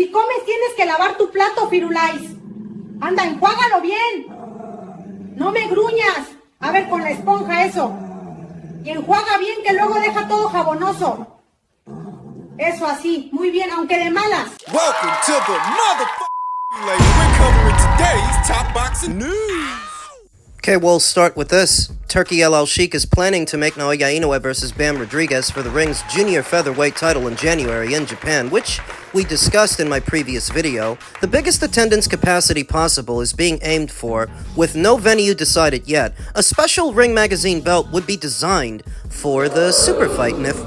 Si comes tienes que lavar tu plato, Firulais. Anda, enjuágalo bien. No me gruñas. A ver, con la esponja eso. Y enjuaga bien que luego deja todo jabonoso. Eso así, muy bien, aunque de malas. Welcome to the motherfucking lady. We're covering today's top boxing news. Okay, we'll start with this. Turkey El Sheikh is planning to make Naoya Inoue versus Bam Rodriguez for the ring's junior featherweight title in January in Japan, which we discussed in my previous video. The biggest attendance capacity possible is being aimed for, with no venue decided yet. A special Ring Magazine belt would be designed for the super fight, and if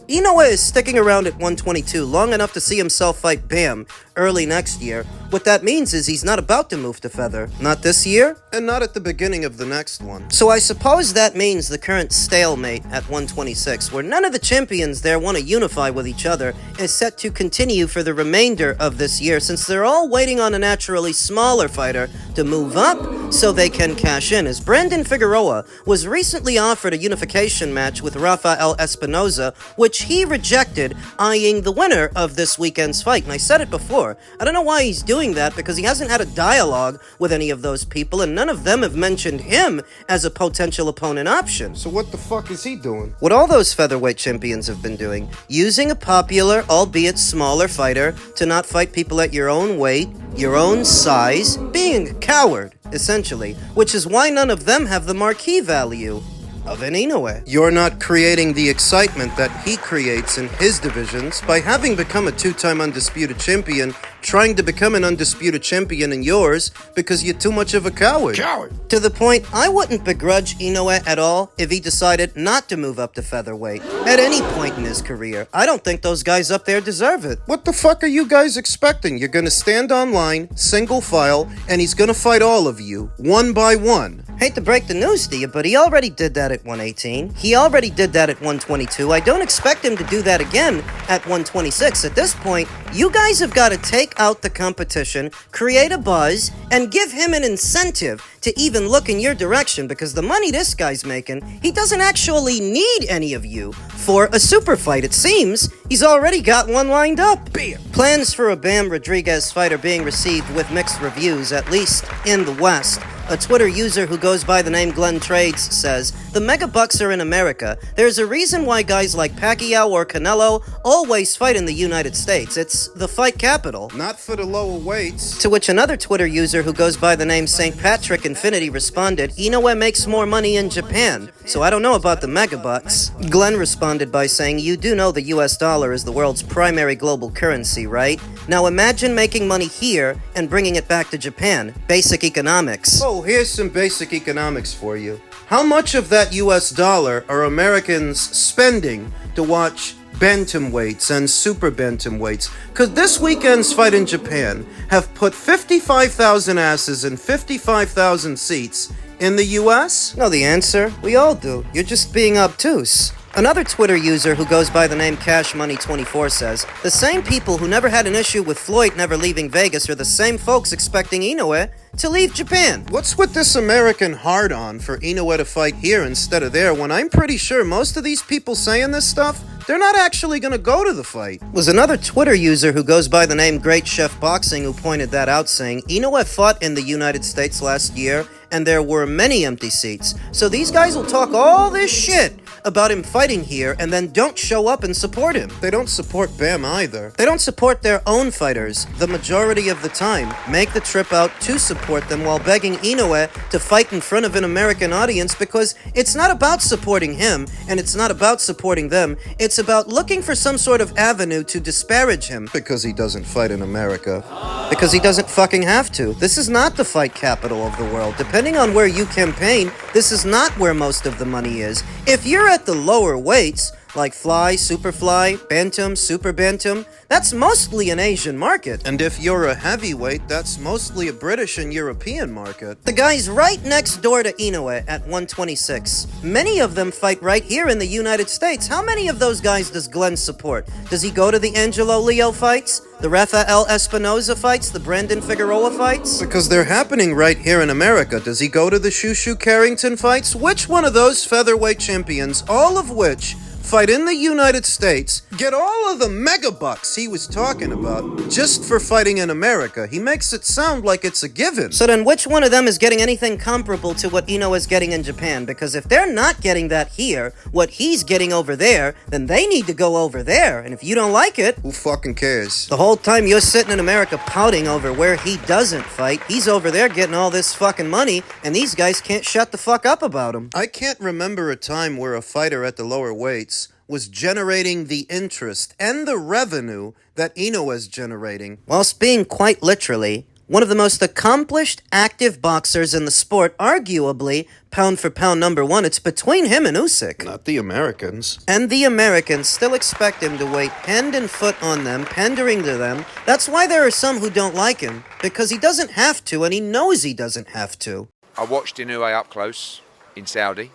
Inoue is sticking around at 122 long enough to see himself fight Bam early next year, what that means is he's not about to move to feather. Not this year, and not at the beginning of the next one. So I suppose that means the current stalemate at 126, where none of the champions there want to unify with each other, is set to continue for the remainder of this year, since they're all waiting on a naturally smaller fighter to move up so they can cash in, as Brandon Figueroa was recently offered a unification match with Rafael Espinoza, which he rejected, eyeing the winner of this weekend's fight. And I said it before, I don't know why he's doing that, because he hasn't had a dialogue with any of those people, and none of them have mentioned him as a potential opponent option. So what the fuck is he doing? What all those featherweight champions have been doing, using a popular, albeit smaller fighter to not fight people at your own weight, your own size, being a coward, essentially, which is why none of them have the marquee value of an Inoue. You're not creating the excitement that he creates in his divisions by having become a two-time undisputed champion, trying to become an undisputed champion in yours because you're too much of a coward. To the point, I wouldn't begrudge Inoue at all if he decided not to move up to featherweight at any point in his career. I don't think those guys up there deserve it. What the fuck are you guys expecting? You're gonna stand online, single file, and he's gonna fight all of you, one by one. Hate to break the news to you, but he already did that at 118. He already did that at 122. I don't expect him to do that again at 126. At this point, you guys have got to take out the competition, create a buzz, and give him an incentive to even look in your direction, because the money this guy's making, he doesn't actually need any of you for a super fight. It seems he's already got one lined up. Bam. Plans for a Bam Rodriguez fight are being received with mixed reviews, at least in the West. A Twitter user who goes by the name Glenn Trades says, "The mega bucks are in America. There's a reason why guys like Pacquiao or Canelo always fight in the United States. It's the fight capital." Not for the lower weights. To which another Twitter user who goes by the name St. Patrick Infinity responded, "Inoue makes more money in Japan, so I don't know about the mega bucks." Glenn responded by saying, "You do know the US dollar is the world's primary global currency, right? Now imagine making money here and bringing it back to Japan. Basic economics." Oh, here's some basic economics for you. How much of that US dollar are Americans spending to watch bantamweights and super bantamweights? Could this weekend's fight in Japan have put 55,000 asses and 55,000 seats in the US? No, the answer, we all do. You're just being obtuse. Another Twitter user who goes by the name CashMoney24 says, "The same people who never had an issue with Floyd never leaving Vegas are the same folks expecting Inoue to leave Japan." What's with this American hard-on for Inoue to fight here instead of there, when I'm pretty sure most of these people saying this stuff, they're not actually gonna go to the fight? Was another Twitter user who goes by the name Great Chef Boxing who pointed that out, saying, "Inoue fought in the United States last year, and there were many empty seats. So these guys will talk all this shit about him fighting here and then don't show up and support him." They don't support Bam either. They don't support their own fighters the majority of the time, make the trip out to support them while begging Inoue to fight in front of an American audience, because it's not about supporting him and it's not about supporting them. It's about looking for some sort of avenue to disparage him. Because he doesn't fight in America. Because he doesn't fucking have to. This is not the fight capital of the world. Depending on where you campaign, this is not where most of the money is. If you're at the lower weights, like fly, superfly, bantam, super bantam, that's mostly an Asian market. And if you're a heavyweight, that's mostly a British and European market. The guys right next door to Inoue at 126, many of them fight right here in the United States. How many of those guys does Glenn support? Does he go to the Angelo Leo fights? The Rafael Espinoza fights? The Brandon Figueroa fights? Because they're happening right here in America. Does he go to the Shushu Carrington fights? Which one of those featherweight champions, all of which fight in the United States, get all of the megabucks he was talking about just for fighting in America. He makes it sound like it's a given. So then which one of them is getting anything comparable to what Inoue is getting in Japan? Because if they're not getting that here, what he's getting over there, then they need to go over there. And if you don't like it... Who fucking cares? The whole time you're sitting in America pouting over where he doesn't fight, he's over there getting all this fucking money, and these guys can't shut the fuck up about him. I can't remember a time where a fighter at the lower weights was generating the interest and the revenue that Inoue is generating. Whilst being quite literally one of the most accomplished active boxers in the sport, arguably pound for pound number one, it's between him and Usyk. Not the Americans. And the Americans still expect him to wait hand and foot on them, pandering to them. That's why there are some who don't like him, because he doesn't have to, and he knows he doesn't have to. I watched Inoue up close in Saudi,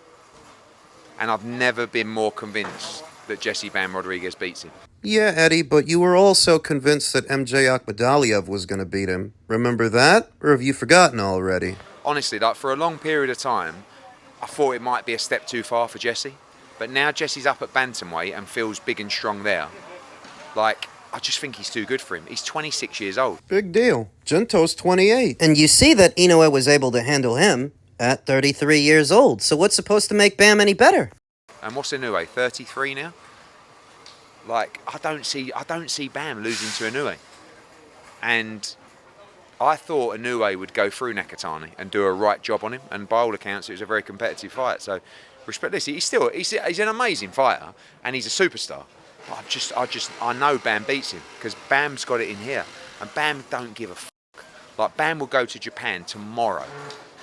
and I've never been more convinced that Jesse Bam Rodriguez beats him. Yeah, Eddie, but you were also convinced that Inoue-Bam was going to beat him. Remember that? Or have you forgotten already? Honestly, like for a long period of time, I thought it might be a step too far for Jesse. But now Jesse's up at bantamweight and feels big and strong there. Like, I just think he's too good for him. He's 26 years old. Big deal. Jinto's 28. And you see that Inoue was able to handle him at 33 years old. So what's supposed to make Bam any better? And what's Inoue, 33 now? Like, I don't see Bam losing to Inoue. And I thought Inoue would go through Nakatani and do a right job on him. And by all accounts, it was a very competitive fight. So, respect this. He's an amazing fighter and he's a superstar. But I know Bam beats him because Bam's got it in here. And Bam don't give a fuck. Like, Bam will go to Japan tomorrow.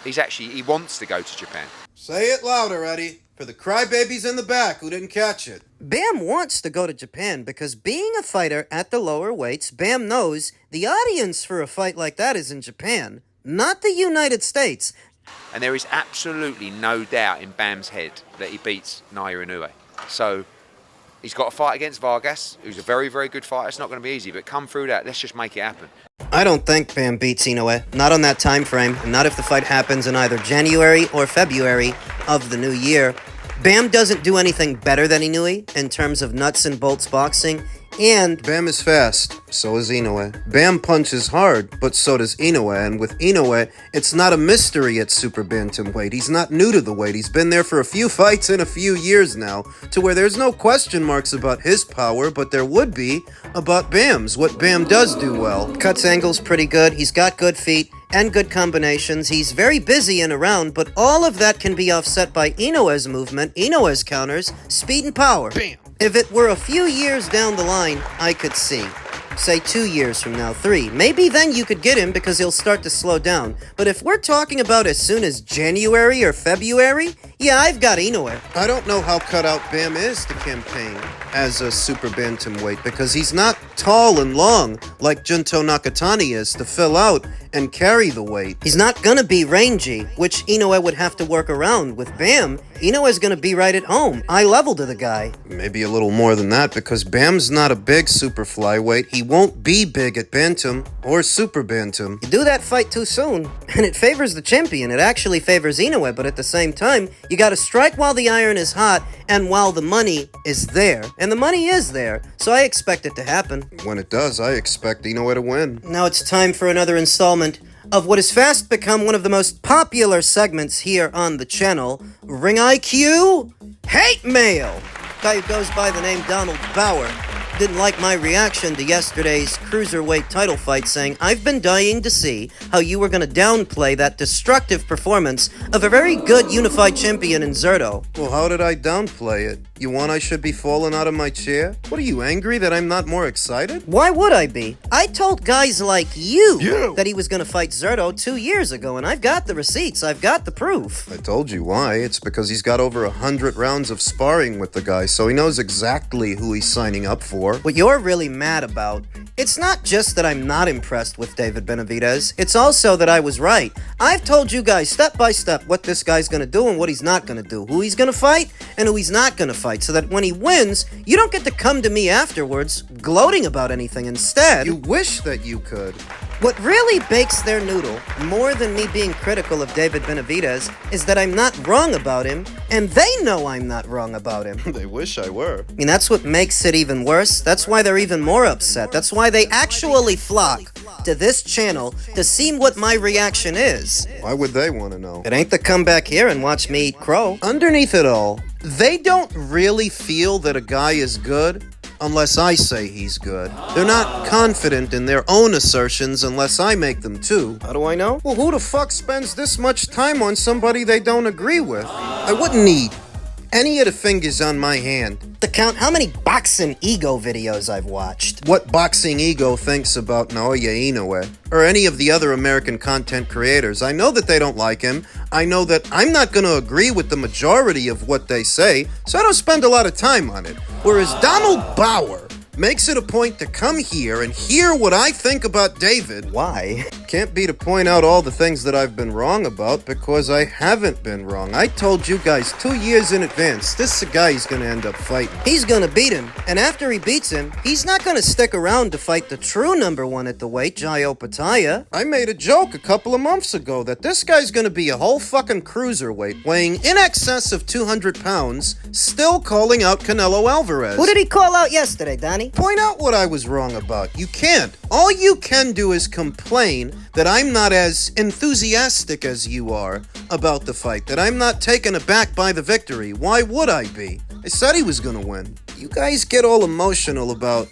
He wants to go to Japan. Say it louder, Eddie, for the crybabies in the back who didn't catch it. Bam wants to go to Japan because being a fighter at the lower weights, Bam knows the audience for a fight like that is in Japan, not the United States. And there is absolutely no doubt in Bam's head that he beats Naoya Inoue. So he's got a fight against Vargas, who's a very, very good fighter. It's not going to be easy, but come through that. Let's just make it happen. I don't think Bam beats Inoue. Not on that time frame, and not if the fight happens in either January or February of the new year. Bam doesn't do anything better than Inoue in terms of nuts and bolts boxing, and Bam is fast, so is Inoue. Bam punches hard, but so does Inoue, and with Inoue, it's not a mystery at super bantamweight. He's not new to the weight. He's been there for a few fights in a few years now, to where there's no question marks about his power, but there would be about Bam's, what Bam does do well. cuts angles pretty good, he's got good feet, and good combinations. He's very busy and around, but all of that can be offset by Inoue's movement, Inoue's counters, speed and power. Bam! If it were a few years down the line, I could see. Say 2 years from now, 3. Maybe then you could get him because he'll start to slow down. But if we're talking about as soon as January or February, yeah, I've got Inoue. I don't know how cut out Bam is to campaign as a super bantamweight because he's not tall and long like Junto Nakatani is to fill out and carry the weight. He's not gonna be rangy, which Inoue would have to work around. With Bam, Inoue's gonna be right at home, eye level to the guy. Maybe a little more than that because Bam's not a big super flyweight. He won't be big at bantam or super bantam. You do that fight too soon, and it favors the champion. It actually favors Inoue, but at the same time, you gotta strike while the iron is hot and while the money is there. And the money is there, so I expect it to happen. When it does, I expect Inoue to win. Now it's time for another installment of what has fast become one of the most popular segments here on the channel, Ring IQ Hate Mail. Guy who goes by the name Donald Bauer didn't like my reaction to yesterday's cruiserweight title fight, saying, I've been dying to see how you were going to downplay that destructive performance of a very good unified champion in Zerto. Well, how did I downplay it? You want I should be falling out of my chair? What are you, angry that I'm not more excited? Why would I be? I told guys like you that he was going to fight Zerto 2 years ago, and I've got the receipts, I've got the proof. I told you why. It's because he's got over 100 rounds of sparring with the guy, so he knows exactly who he's signing up for. What you're really mad about, it's not just that I'm not impressed with David Benavidez, it's also that I was right. I've told you guys step by step what this guy's gonna do and what he's not gonna do, who he's gonna fight and who he's not gonna fight, so that when he wins, you don't get to come to me afterwards gloating about anything. Instead, You wish that you could. What really bakes their noodle, more than me being critical of David Benavidez, is that I'm not wrong about him, and they know I'm not wrong about him. They wish I were. I mean, that's what makes it even worse. That's why they're even more upset. That's why they actually flock to this channel to see what my reaction is. Why would they want to know? It ain't to come back here and watch me eat crow. Underneath it all, they don't really feel that a guy is good unless I say he's good. They're not confident in their own assertions unless I make them too. How do I know? Well, who the fuck spends this much time on somebody they don't agree with? I wouldn't need any of the fingers on my hand To count how many boxing ego videos I've watched. what boxing ego thinks about Naoya Inoue or any of the other American content creators. I know that they don't like him. I know that I'm not going to agree with the majority of what they say, so I don't spend a lot of time on it. Whereas Donald Bauer makes it a point to come here and hear what I think about David. Why? Can't be to point out all the things that I've been wrong about, because I haven't been wrong. I told you guys 2 years in advance, this is a guy he's gonna end up fighting. He's gonna beat him, and after he beats him, he's not gonna stick around to fight the true number one at the weight, Jai Opetaia. I made a joke a couple of months ago that this guy's gonna be a whole fucking cruiserweight, weighing in excess of 200 pounds, still calling out Canelo Alvarez. Who did he call out yesterday, Donnie? Point out what I was wrong about. You can't. All you can do is complain that I'm not as enthusiastic as you are about the fight, that I'm not taken aback by the victory. Why would I be? I said he was gonna win. You guys get all emotional about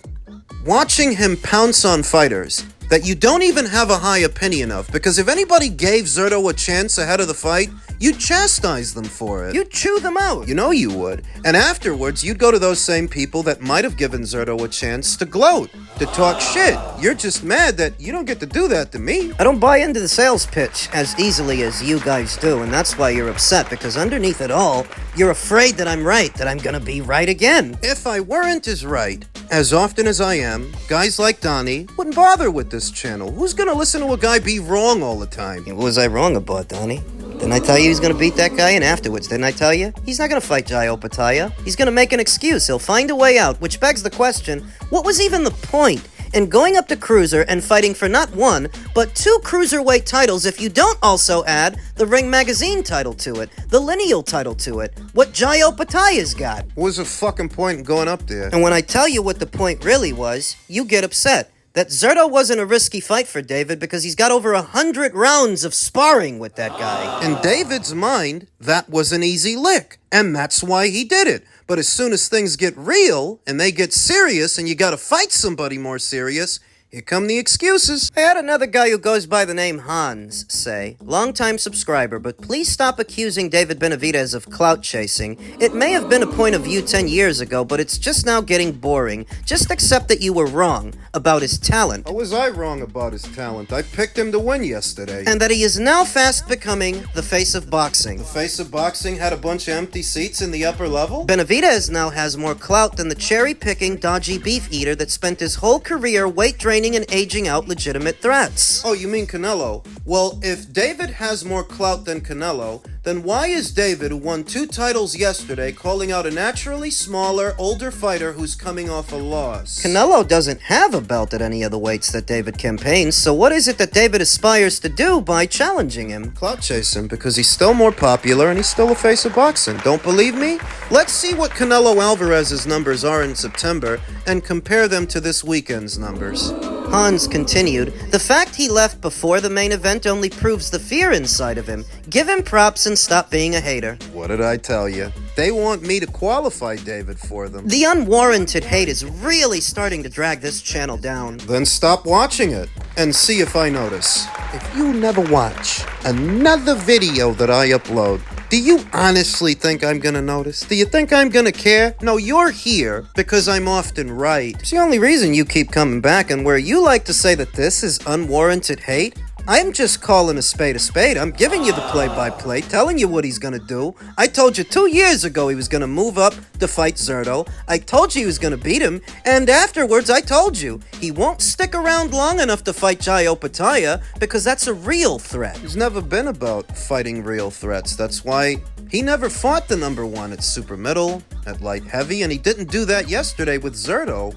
watching him pounce on fighters that you don't even have a high opinion of, because if anybody gave Zurdo a chance ahead of the fight, you'd chastise them for it. You'd chew them out. You know you would. And afterwards, you'd go to those same people that might have given Zurdo a chance to gloat, to talk shit. You're just mad that you don't get to do that to me. I don't buy into the sales pitch as easily as you guys do, and that's why you're upset, because underneath it all, you're afraid that I'm right, that I'm gonna be right again. If I weren't as right, as often as I am, guys like Donnie wouldn't bother with this channel. Who's gonna listen to a guy be wrong all the time? What was I wrong about, Donnie? Didn't I tell you he's gonna beat that guy? And afterwards, didn't I tell you? He's not gonna fight Jai Opetaia. He's gonna make an excuse. He'll find a way out, which begs the question, what was even the point in going up to cruiser and fighting for not one, but 2 cruiserweight titles if you don't also add the Ring Magazine title to it, the lineal title to it, what Jai Opetaia's got? What was the fucking point in going up there? And when I tell you what the point really was, you get upset. That Zurdo wasn't a risky fight for David because he's got over 100 rounds of sparring with that guy. In David's mind, that was an easy lick, and that's why he did it. But as soon as things get real, and they get serious, and you gotta fight somebody more serious, here come the excuses. I had another guy who goes by the name Hans say, longtime subscriber, but please stop accusing David Benavidez of clout chasing. It may have been a point of view 10 years ago, but it's just now getting boring. Just accept that you were wrong about his talent. How was I wrong about his talent? I picked him to win yesterday. And that he is now fast becoming the face of boxing. The face of boxing had a bunch of empty seats in the upper level? Benavidez now has more clout than the cherry-picking, dodgy beef eater that spent his whole career weight draining and aging out legitimate threats. Oh, you mean Canelo? Well, if David has more clout than Canelo, then why is David, who won 2 titles yesterday, calling out a naturally smaller, older fighter who's coming off a loss? Canelo doesn't have a belt at any of the weights that David campaigns, so what is it that David aspires to do by challenging him? Clout chase him, because he's still more popular and he's still a face of boxing. Don't believe me? Let's see what Canelo Alvarez's numbers are in September and compare them to this weekend's numbers. Hans continued, the fact he left before the main event only proves the fear inside of him. Give him props and stop being a hater. What did I tell you? They want me to qualify David for them. The unwarranted hate is really starting to drag this channel down. Then stop watching it and see if I notice. If you never watch another video that I upload, do you honestly think I'm gonna notice? Do you think I'm gonna care? No, you're here because I'm often right. It's the only reason you keep coming back, and where you like to say that this is unwarranted hate, I'm just calling a spade a spade. I'm giving you the play-by-play, telling you what he's gonna do. I told you 2 years ago he was gonna move up to fight Zurdo. I told you he was gonna beat him, and afterwards I told you he won't stick around long enough to fight Jai Opetaia because that's a real threat. He's never been about fighting real threats. That's why he never fought the number one at super middle, at light heavy, and he didn't do that yesterday with Zurdo.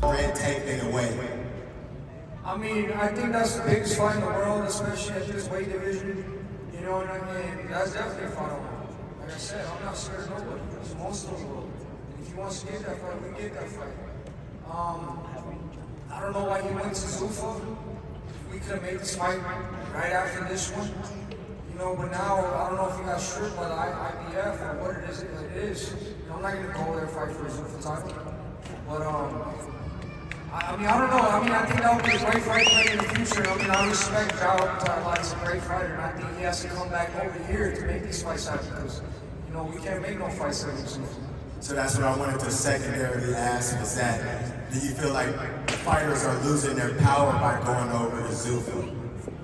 Red tape in the way. I mean, I think that's the biggest fight in the world, especially at this weight division. You know what I mean? That's definitely a fight I want. Like I said, I'm not scared of nobody. It's most of the world. And if he wants to get that fight, we get that fight. I don't know why he went to Zuffa. We could have made this fight right after this one. You know, but now, I don't know if he got stripped by the IBF or what it is. You know, I'm not going to go there and fight for a Zuffa title. But, I mean, I don't know. I mean, I think that would be a great fight for him in the future. I mean, I respect Jai Opetaia a lot. He's a great fighter, and I think he has to come back over here to make these fights happen because, you know, we can't make no fights like this. So that's what I wanted to secondarily ask is that, do you feel like fighters are losing their power by going over to Zuffa?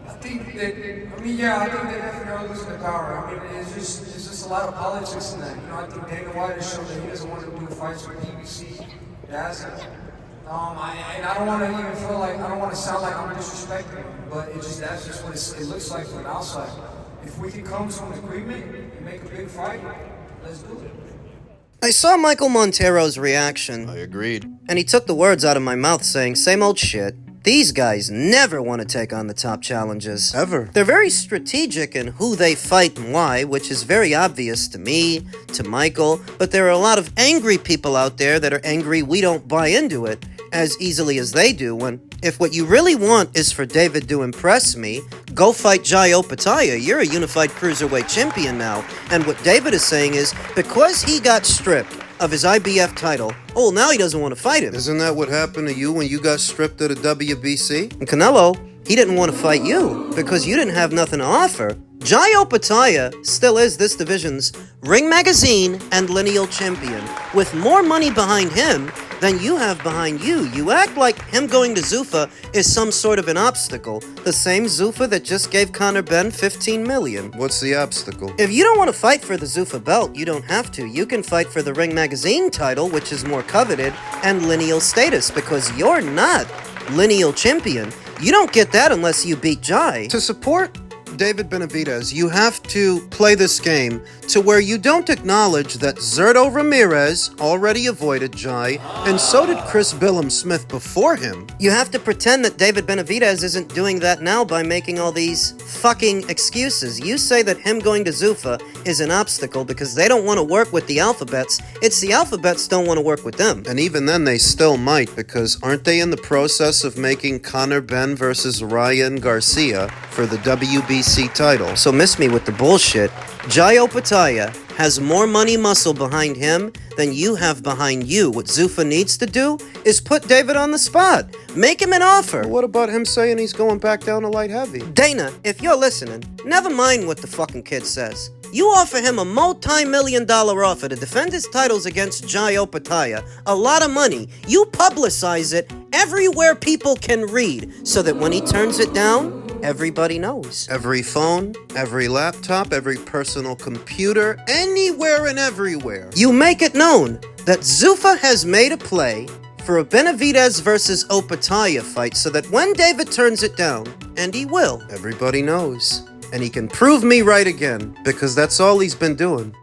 I think that, I mean, yeah, I think they definitely are losing their power. I mean, it's just a lot of politics in that. You know, I think Dana White has shown that he doesn't want to do fights with PBC. He hasn't. And I don't want to even feel like, I don't want to sound like I'm disrespecting him, but that's just what it looks like from the outside. If we can come to an agreement and make a big fight, let's do it. I saw Michael Montero's reaction. I agreed. And he took the words out of my mouth saying, same old shit. These guys never want to take on the top challenges. Ever. They're very strategic in who they fight and why, which is very obvious to me, to Michael, but there are a lot of angry people out there that are angry we don't buy into it as easily as they do, when if what you really want is for David to impress me, go fight Jai Opetaia. You're a unified cruiserweight champion now. And what David is saying is, because he got stripped of his IBF title, oh, now he doesn't want to fight him. Isn't that what happened to you when you got stripped of the WBC? And Canelo, he didn't want to fight you because you didn't have nothing to offer. Jai Opetaia still is this division's Ring Magazine and lineal champion, with more money behind him than you have behind you. You act like him going to Zuffa is some sort of an obstacle. The same Zuffa that just gave Conor Benn $15 million. What's the obstacle? If you don't want to fight for the Zuffa belt, you don't have to. You can fight for the Ring Magazine title, which is more coveted, and lineal status, because you're not lineal champion. You don't get that unless you beat Jai. To support David Benavidez, you have to play this game to where you don't acknowledge that Zurdo Ramirez already avoided Jai, and so did Chris Billum-Smith before him. You have to pretend that David Benavidez isn't doing that now by making all these fucking excuses. You say that him going to Zuffa is an obstacle because they don't want to work with the Alphabets. It's the Alphabets don't want to work with them. And even then they still might, because aren't they in the process of making Conor Benn versus Ryan Garcia for the WBC title? So miss me with the bullshit. Jai Opetaia has more money muscle behind him than you have behind you. What Zuffa needs to do is put David on the spot. Make him an offer. What about him saying he's going back down to light heavy? Dana, if you're listening, never mind what the fucking kid says. You offer him a multi-million-dollar offer to defend his titles against Jai Opetaia, a lot of money. You publicize it everywhere people can read, so that when he turns it down, everybody knows. Every phone, every laptop, every personal computer, anywhere and everywhere. You make it known that Zuffa has made a play for a Benavidez versus Opetaia fight, so that when David turns it down, and he will, everybody knows. And he can prove me right again, because that's all he's been doing.